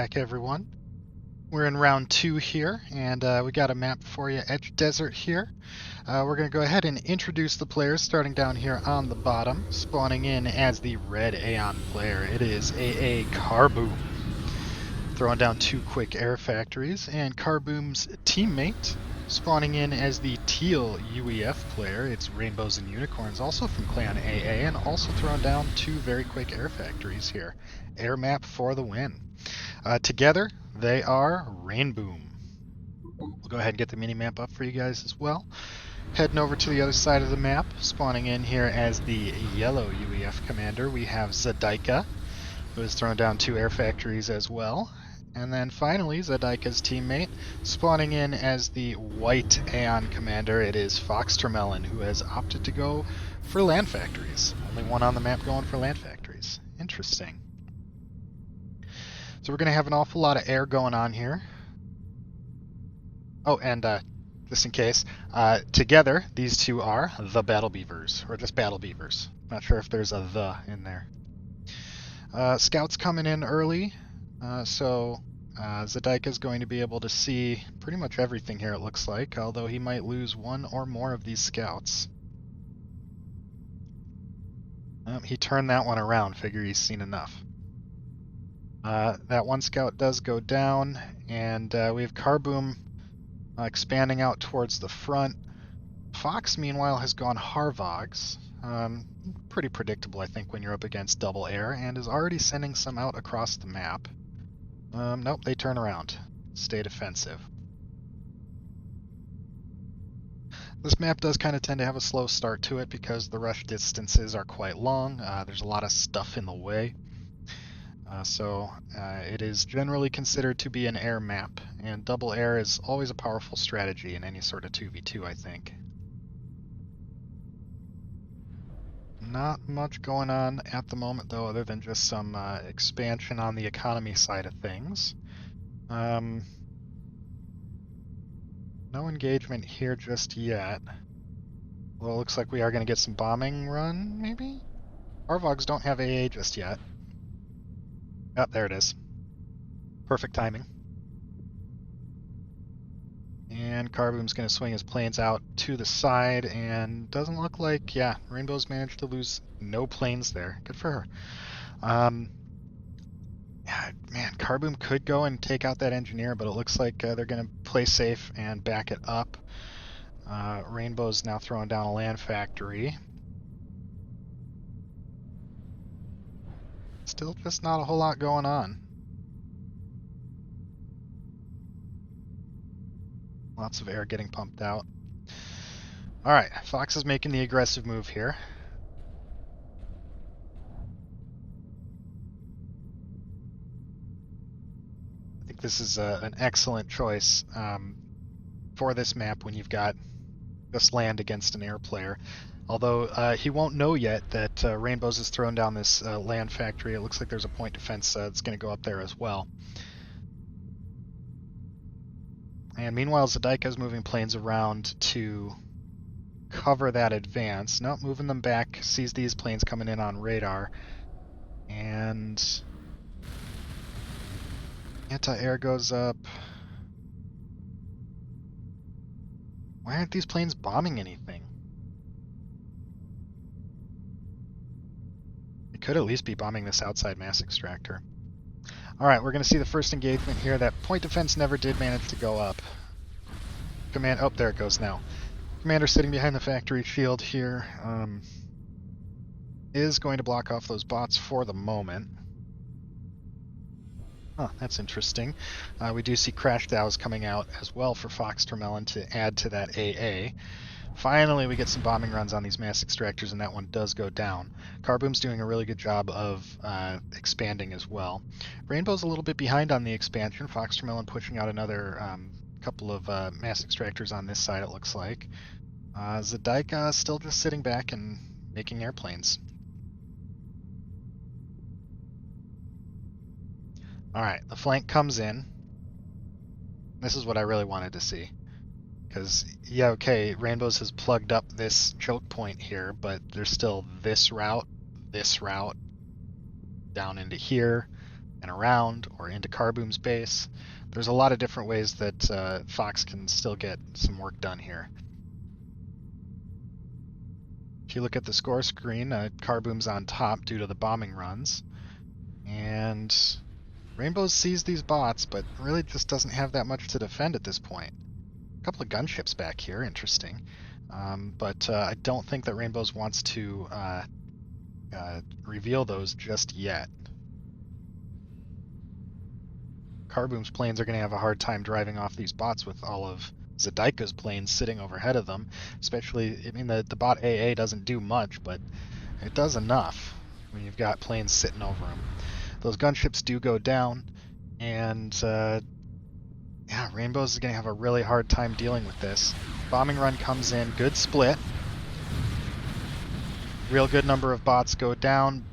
back, everyone. We're in round 2 here, and we got a map for you, Edge Desert here. We're going to go ahead and introduce the players, starting down here on the bottom. Spawning in as the red Aeon player, it is AA Carboom. Throwing down 2 quick air factories, and Carboom's teammate, spawning in as the teal UEF player, it's Rainbows and Unicorns, also from Clan AA, and also throwing down 2 very quick air factories here. Air map for the win. Together, they are Rainboom. We'll go ahead and get the mini-map up for you guys as well. Heading over to the other side of the map, spawning in here as the yellow UEF commander, we have Zadaika, who has thrown down 2 air factories as well. And then finally, Zadaika's teammate, spawning in as the white Aeon commander, it is Foxtermelon, who has opted to go for land factories. Only one on the map going for land factories. Interesting. So we're going to have an awful lot of air going on here. Oh, and just in case, together, these two are the Battle Beavers, or just Battle Beavers. Not sure if there's a the in there. Scouts coming in early, so Zadaika is going to be able to see pretty much everything here, it looks like, although he might lose one or more of these scouts. He turned that one around, figure he's seen enough. That one scout does go down, and we have Carboom expanding out towards the front. Fox, meanwhile, has gone Harvogs. Pretty predictable, I think, when you're up against double air, and is already sending some out across the map. Nope, they turn around. Stay defensive. This map does kind of tend to have a slow start to it because the rush distances are quite long. There's a lot of stuff in the way. So it is generally considered to be an air map, and double air is always a powerful strategy in any sort of 2v2, I think. Not much going on at the moment, though, other than just some expansion on the economy side of things. No engagement here just yet. Well, it looks like we are going to get some bombing run, maybe? Harvogs don't have AA just yet. Oh, there it is. Perfect timing. And Carboom's going to swing his planes out to the side, and doesn't look like, yeah, Rainbow's managed to lose no planes there. Good for her. Yeah, man, Carboom could go and take out that engineer, but it looks like they're going to play safe and back it up. Rainbow's now throwing down a land factory. Still just not a whole lot going on. Lots of air getting pumped out. Alright, Fox is making the aggressive move here. I think this is an excellent choice for this map when you've got just land against an air player. Although he won't know yet that Rainbows has thrown down this land factory. It looks like there's a point defense that's going to go up there as well. And meanwhile, Zadaika's moving planes around to cover that advance. Nope, moving them back, sees these planes coming in on radar. And anti-air goes up. Why aren't these planes bombing anything? They could at least be bombing this outside mass extractor. Alright, we're going to see the first engagement here. That point defense never did manage to go up. Oh, there it goes now. Commander sitting behind the factory shield here is going to block off those bots for the moment. Huh, that's interesting. We do see Crash Dows coming out as well for Foxtermelon to add to that AA. Finally, we get some bombing runs on these mass extractors, and that one does go down. Carboom's doing a really good job of expanding as well. Rainbow's a little bit behind on the expansion. Foxtermelon pushing out another couple of mass extractors on this side, it looks like. Zadaika still just sitting back and making airplanes. Alright, the flank comes in. This is what I really wanted to see. Because, yeah, okay, Rainbows has plugged up this choke point here, but there's still this route, down into here, and around or into Carboom's base. There's a lot of different ways that Fox can still get some work done here. If you look at the score screen, Carboom's on top due to the bombing runs. And Rainbow sees these bots, but really just doesn't have that much to defend at this point. A couple of gunships back here, interesting. But I don't think that Rainbows wants to reveal those just yet. Carboom's planes are going to have a hard time driving off these bots with all of Zadaika's planes sitting overhead of them. Especially, I mean, the bot AA doesn't do much, but it does enough when you've got planes sitting over them. Those gunships do go down, and yeah, Rainbows is going to have a really hard time dealing with this. Bombing run comes in, good split. Real good number of bots go down.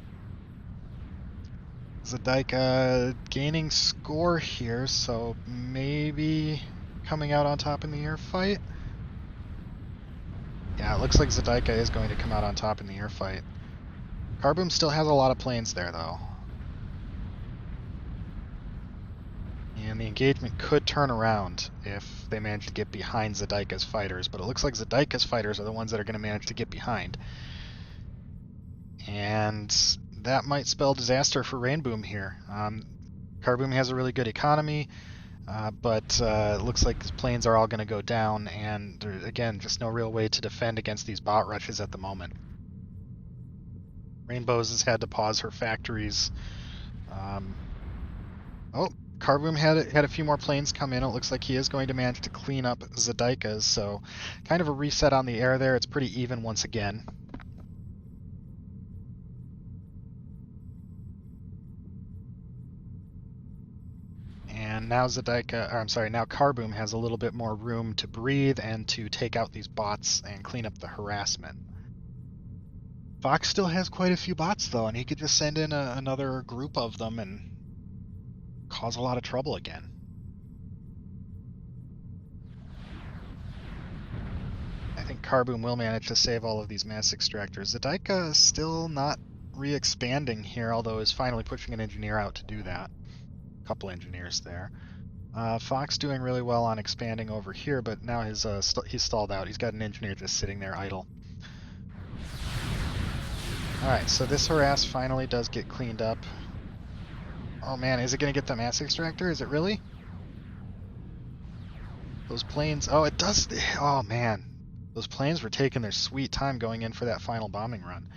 Zadaika gaining score here, so maybe coming out on top in the air fight. Yeah, it looks like Zadaika is going to come out on top in the air fight. Carboom still has a lot of planes there, though. And the engagement could turn around if they manage to get behind Zadaika's fighters, but it looks like Zadaika's fighters are the ones that are going to manage to get behind. And that might spell disaster for Rainboom here. Carboom has a really good economy, but it looks like his planes are all going to go down, and there's, again, just no real way to defend against these bot rushes at the moment. Rainbows has had to pause her factories. Oh, Carboom had a few more planes come in. It looks like he is going to manage to clean up Zadaika's, so kind of a reset on the air there. It's pretty even once again. And now now Carboom has a little bit more room to breathe and to take out these bots and clean up the harassment. Fox still has quite a few bots though, and he could just send in another group of them and cause a lot of trouble again. I think Carboom will manage to save all of these mass extractors. Zadaika is still not re-expanding here, although is finally pushing an engineer out to do that. Couple engineers there. Fox doing really well on expanding over here, but now he's stalled out. He's got an engineer just sitting there idle. Alright, so this harass finally does get cleaned up. Oh man, is it going to get the mass extractor? Is it really? Those planes... Oh, it does... Oh man. Those planes were taking their sweet time going in for that final bombing run.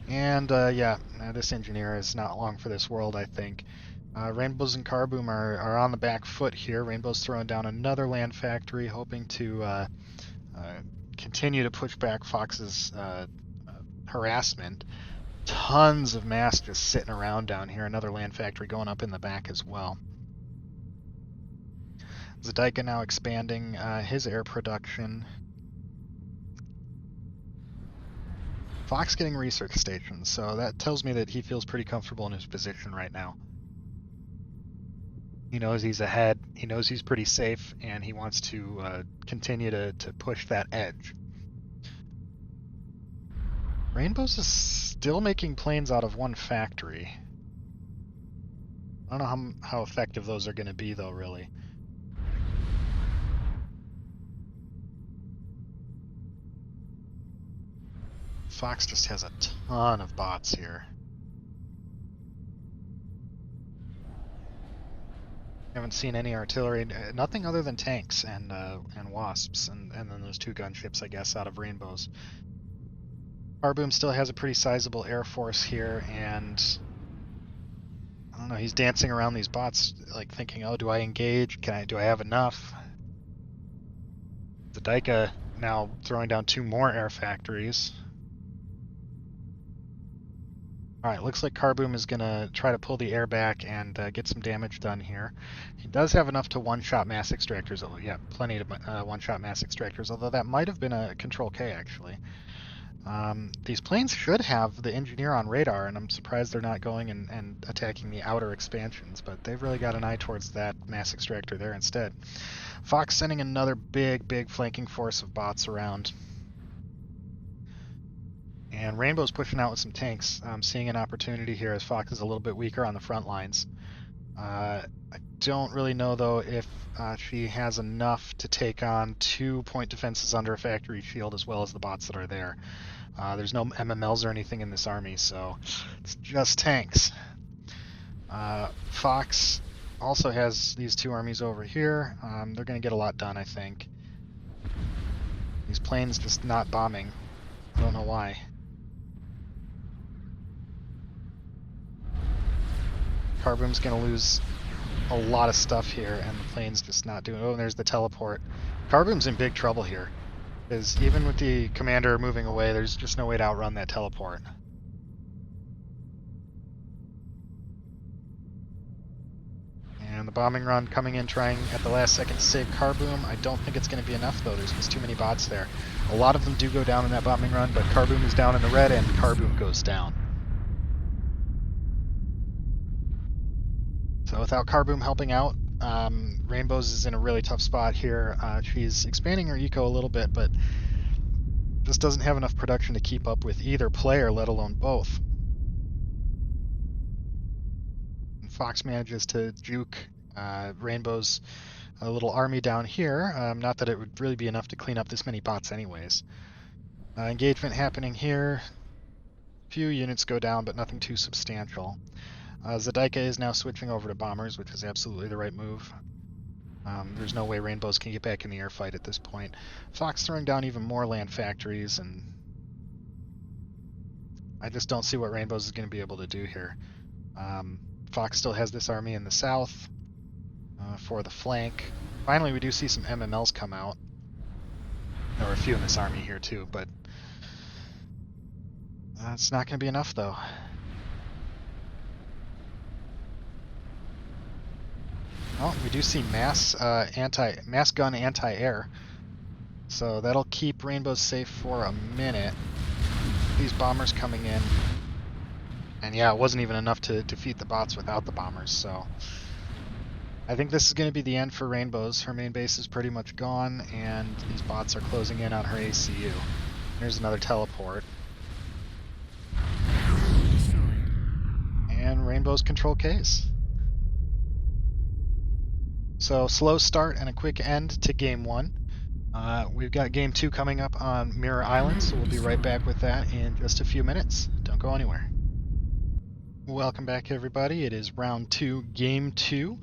And yeah, this engineer is not long for this world, I think. Rainbows and Carboom are on the back foot here. Rainbow's throwing down another land factory, hoping to continue to push back Fox's harassment. Tons of mass just sitting around down here. Another land factory going up in the back as well. Zadaika now expanding his air production. Fox getting research stations, so that tells me that he feels pretty comfortable in his position right now. He knows he's ahead, he knows he's pretty safe, and he wants to continue to push that edge. Rainbows is still making planes out of one factory. I don't know how effective those are going to be, though, really. Fox just has a ton of bots here. Haven't seen any artillery, nothing other than tanks and wasps, and then those two gunships, I guess, out of Rainbows. Carboom still has a pretty sizable air force here, and I don't know, he's dancing around these bots, like thinking, oh, do I engage? Do I have enough? Zadaika now throwing down two more air factories. Alright, looks like Carboom is going to try to pull the air back and get some damage done here. He does have enough to one-shot mass extractors. Oh, yeah, plenty to one-shot mass extractors, although that might have been a Control K, actually. These planes should have the engineer on radar, and I'm surprised they're not going and attacking the outer expansions, but they've really got an eye towards that mass extractor there instead. Fox sending another big flanking force of bots around. And Rainbow's pushing out with some tanks. I'm seeing an opportunity here as Fox is a little bit weaker on the front lines. I don't really know, though, if she has enough to take on 2-point defenses under a factory shield as well as the bots that are there. There's no MMLs or anything in this army, so it's just tanks. Fox also has these two armies over here. They're going to get a lot done, I think. These planes just not bombing. I don't know why. Carboom's going to lose a lot of stuff here, and the plane's just not doing... Oh, and there's the teleport. Carboom's in big trouble here, because even with the commander moving away, there's just no way to outrun that teleport. And the bombing run coming in, trying at the last second to save Carboom. I don't think it's going to be enough, though. There's just too many bots there. A lot of them do go down in that bombing run, but Carboom is down in the red, and Carboom goes down. So without Carboom helping out, Rainbows is in a really tough spot here. She's expanding her eco a little bit, but just doesn't have enough production to keep up with either player, let alone both. And Fox manages to juke Rainbow's little army down here. Not that it would really be enough to clean up this many bots anyways. Engagement happening here. Few units go down, but nothing too substantial. Zedaika is now switching over to bombers, which is absolutely the right move. There's no way Rainbows can get back in the air fight at this point. Fox throwing down even more land factories, and I just don't see what Rainbows is going to be able to do here. Fox still has this army in the south for the flank. Finally, we do see some MMLs come out. There were a few in this army here too, but it's not going to be enough, though. Oh, we do see mass gun anti-air, so that'll keep Rainbow safe for a minute. These bombers coming in, and yeah, it wasn't even enough to defeat the bots without the bombers. So I think this is going to be the end for Rainbows. Her main base is pretty much gone, and these bots are closing in on her ACU. There's another teleport, and Rainbows control case. So slow start and a quick end to Game 1. We've got Game 2 coming up on Mirror Island, so we'll be right back with that in just a few minutes. Don't go anywhere. Welcome back, everybody. It is Round 2, Game 2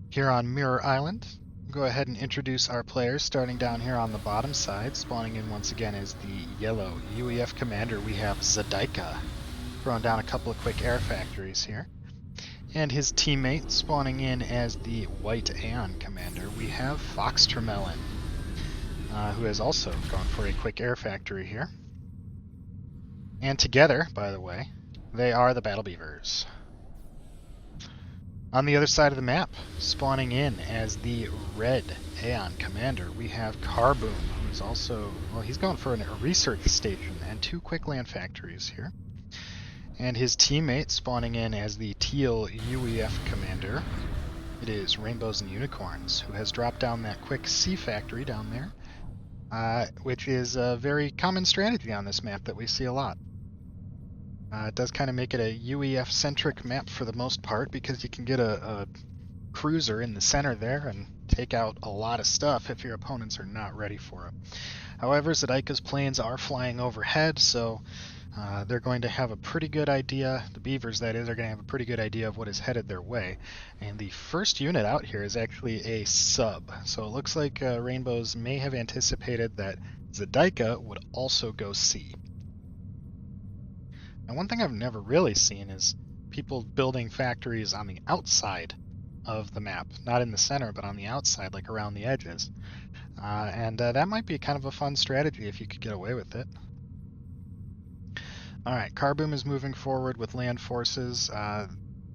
here on Mirror Island. We'll go ahead and introduce our players, starting down here on the bottom side. Spawning in once again is the yellow UEF commander. We have Zedaika, throwing down a couple of quick air factories here. And his teammate spawning in as the white Aeon commander, we have Fox Tremelin, who has also gone for a quick air factory here. And together, by the way, they are the Battle Beavers. On the other side of the map, spawning in as the red Aeon commander, we have Carboom, who's also, well, he's going for a research station and 2 quick land factories here. And his teammate spawning in as the teal UEF commander, it is Rainbows and Unicorns, who has dropped down that quick sea factory down there, which is a very common strategy on this map that we see a lot. It does kind of make it a UEF-centric map for the most part, because you can get a cruiser in the center there and take out a lot of stuff if your opponents are not ready for it. However, Zedaika's planes are flying overhead, so they're going to have a pretty good idea, the Beavers that is, are going to have a pretty good idea of what is headed their way. And the first unit out here is actually a sub. So it looks like Rainbows may have anticipated that Zedaika would also go sea. And one thing I've never really seen is people building factories on the outside of the map. Not in the center, but on the outside, like around the edges. And that might be kind of a fun strategy if you could get away with it. Alright, Carboom is moving forward with land forces.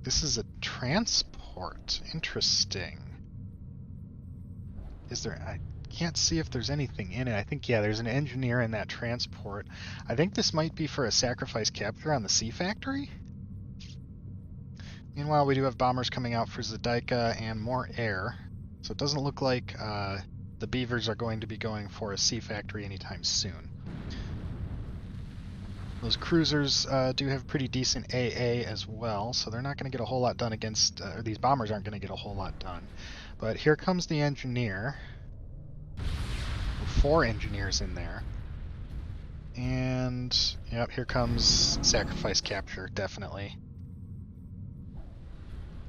This is a transport. Interesting. Is there... I can't see if there's anything in it. I think, yeah, there's an engineer in that transport. I think this might be for a sacrifice capture on the sea factory? Meanwhile, we do have bombers coming out for Zedaika and more air. So it doesn't look like the Beavers are going to be going for a sea factory anytime soon. Those cruisers do have pretty decent AA as well, so they're not going to get a whole lot done against, or these bombers aren't going to get a whole lot done. But here comes the engineer. 4 engineers in there. And, yep, here comes sacrifice capture, definitely.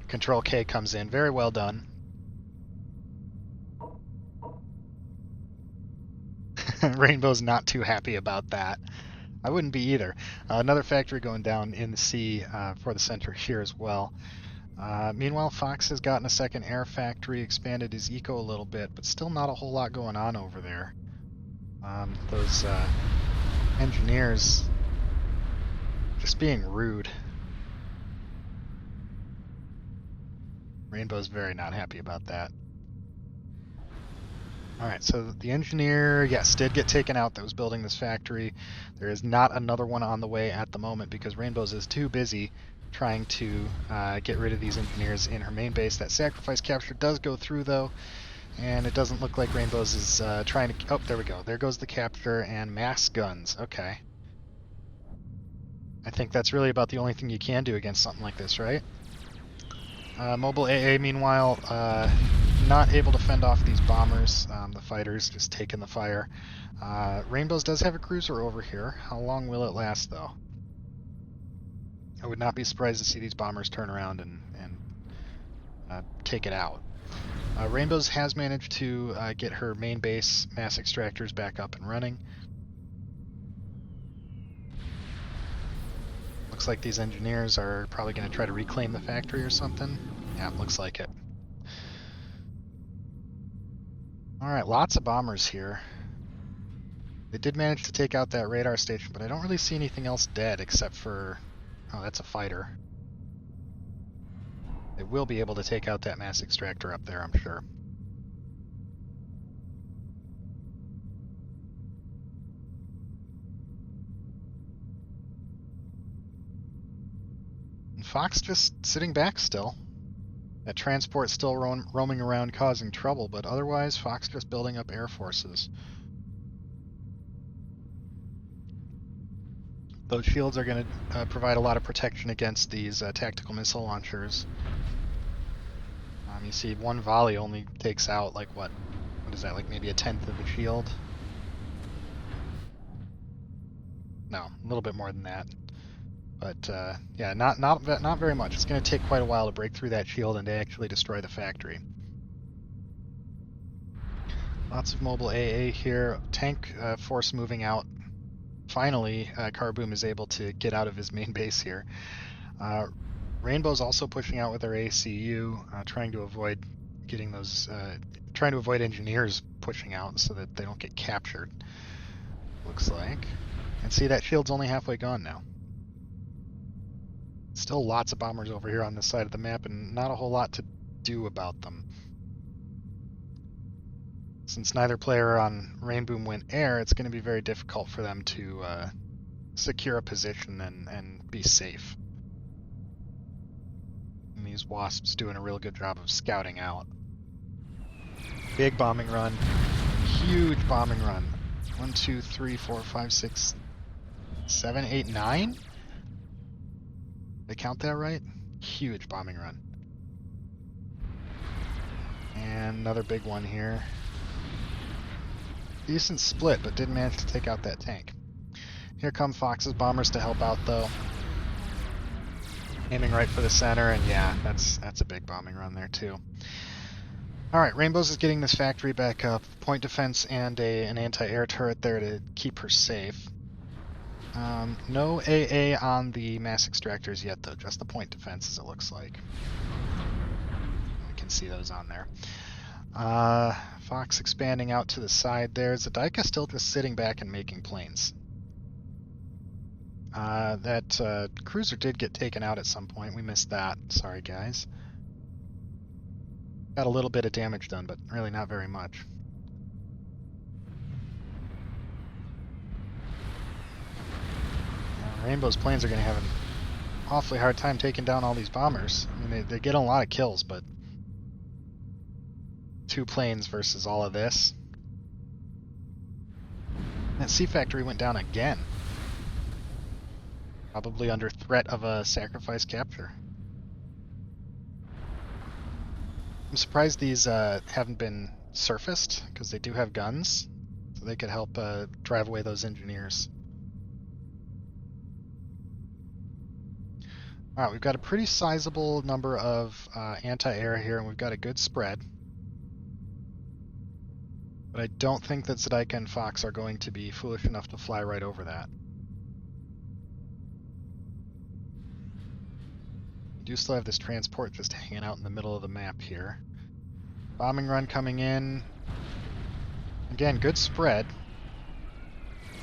Control K comes in, very well done. Rainbow's not too happy about that. I wouldn't be either. Another factory going down in the sea for the center here as well. Meanwhile, Fox has gotten a second air factory, expanded his eco a little bit, but still not a whole lot going on over there. Those engineers just being rude. Rainbow's very not happy about that. Alright, so the engineer, yes, did get taken out that was building this factory. There is not another one on the way at the moment because Rainbow's is too busy trying to get rid of these engineers in her main base. That sacrifice capture does go through, though, and it doesn't look like Rainbow's is trying to... Oh, there we go. There goes the capture and mass guns. Okay. I think that's really about the only thing you can do against something like this, right? Mobile AA, meanwhile, not able to fend off these bombers. The fighters just taking the fire. Rainbows does have a cruiser over here. How long will it last, though? I would not be surprised to see these bombers turn around and take it out. Rainbows has managed to get her main base mass extractors back up and running. Looks like these engineers are probably going to try to reclaim the factory or something. Yeah, looks like it. Alright, lots of bombers here. They did manage to take out that radar station, but I don't really see anything else dead except for... Oh, that's a fighter. They will be able to take out that mass extractor up there, I'm sure. And Fox just sitting back still. That transport still roaming around causing trouble, but otherwise Fox just building up air forces. Those shields are going to provide a lot of protection against these tactical missile launchers. You see one volley only takes out, like, what is that, like maybe a tenth of a shield? No, a little bit more than that. But, yeah, not very much. It's going to take quite a while to break through that shield and to actually destroy the factory. Lots of mobile AA here. Tank force moving out. Finally, Carboom is able to get out of his main base here. Rainbow's also pushing out with their ACU, trying to avoid getting those, trying to avoid engineers pushing out so that they don't get captured. Looks like. And see, that shield's only halfway gone now. Still lots of bombers over here on this side of the map, and not a whole lot to do about them. Since neither player on Rainboom went air, it's going to be very difficult for them to secure a position and be safe. And these Wasps doing a real good job of scouting out. Big bombing run. Huge bombing run. 1, 2, 3, 4, 5, 6, 7, 8, 9? Did I count that right? Huge bombing run. And another big one here. Decent split, but didn't manage to take out that tank. Here come Fox's bombers to help out, though. Aiming right for the center, and yeah, that's a big bombing run there, too. Alright, Rainbows is getting this factory back up. Point defense and an anti-air turret there to keep her safe. No AA on the mass extractors yet, though. Just the point defense, as it looks like. We can see those on there. Fox expanding out to the side there. Zadaika still just sitting back and making planes. That cruiser did get taken out at some point. We missed that. Sorry, guys. Got a little bit of damage done, but really not very much. Rainbow's planes are going to have an awfully hard time taking down all these bombers. I mean, they get a lot of kills, but 2 planes versus all of this. That sea factory went down again. Probably under threat of a sacrifice capture. I'm surprised these haven't been surfaced, because they do have guns, so they could help drive away those engineers. Alright, we've got a pretty sizable number of anti-air here, and we've got a good spread. But I don't think that Zedika and Fox are going to be foolish enough to fly right over that. We do still have this transport just hanging out in the middle of the map here. Bombing run coming in. Again, good spread.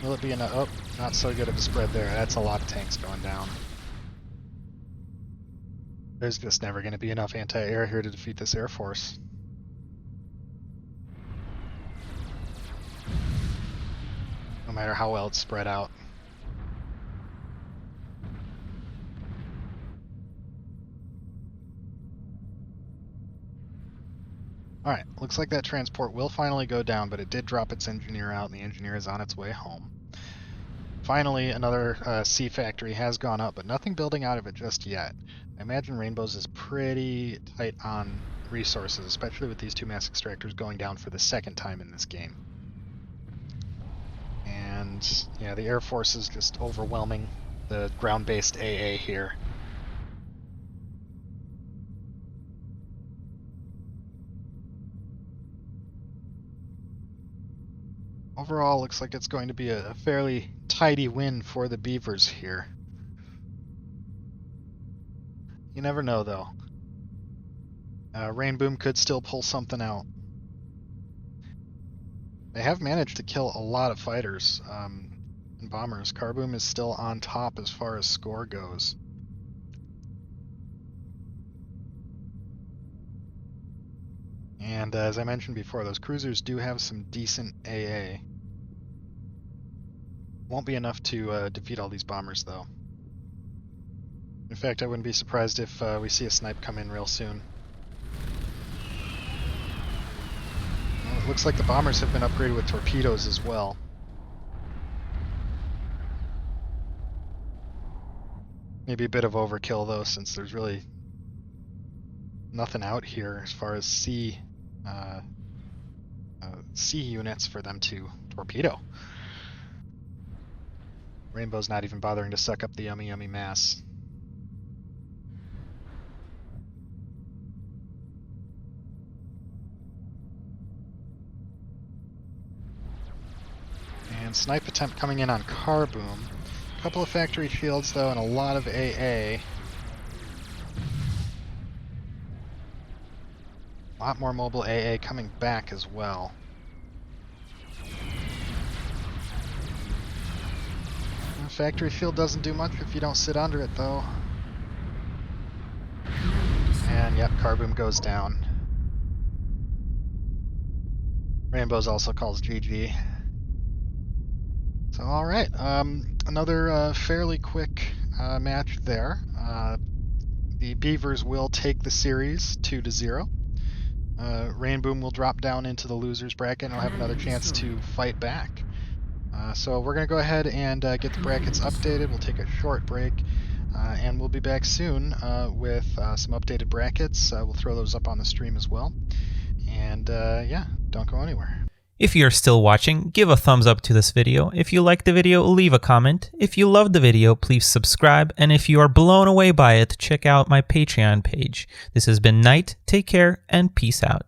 Will it be enough? Oh, not so good of a spread there. That's a lot of tanks going down. There's just never going to be enough anti-air here to defeat this Air Force. No matter how well it's spread out. Alright, looks like that transport will finally go down, but it did drop its engineer out, and the engineer is on its way home. Finally, another C factory has gone up, but nothing building out of it just yet. I imagine Rainbows is pretty tight on resources, especially with these two mass extractors going down for the second time in this game. And yeah, the Air Force is just overwhelming the ground-based AA here. Overall, looks like it's going to be a fairly tidy win for the Beavers here. You never know, though. Rainboom could still pull something out. They have managed to kill a lot of fighters and bombers. Carboom is still on top as far as score goes. And as I mentioned before, those cruisers do have some decent AA. Won't be enough to defeat all these bombers, though. In fact, I wouldn't be surprised if we see a snipe come in real soon. Well, it looks like the bombers have been upgraded with torpedoes as well. Maybe a bit of overkill, though, since there's really nothing out here as far as C units for them to torpedo. Rainbow's not even bothering to suck up the yummy yummy mass. And snipe attempt coming in on Carboom. A couple of factory shields though, and a lot of AA. A lot more mobile AA coming back as well. The factory shield doesn't do much if you don't sit under it though. And yep, Carboom goes down. Rainbows also calls GG. So alright, another fairly quick match there. The Beavers will take the series 2-0. Rainboom will drop down into the losers bracket and will have another chance to fight back. So we're going to go ahead and get the brackets updated. We'll take a short break, and we'll be back soon with some updated brackets. We'll throw those up on the stream as well. And yeah, don't go anywhere. If you're still watching, give a thumbs up to this video. If you liked the video, leave a comment. If you loved the video, please subscribe. And if you are blown away by it, check out my Patreon page. This has been Nite. Take care and peace out.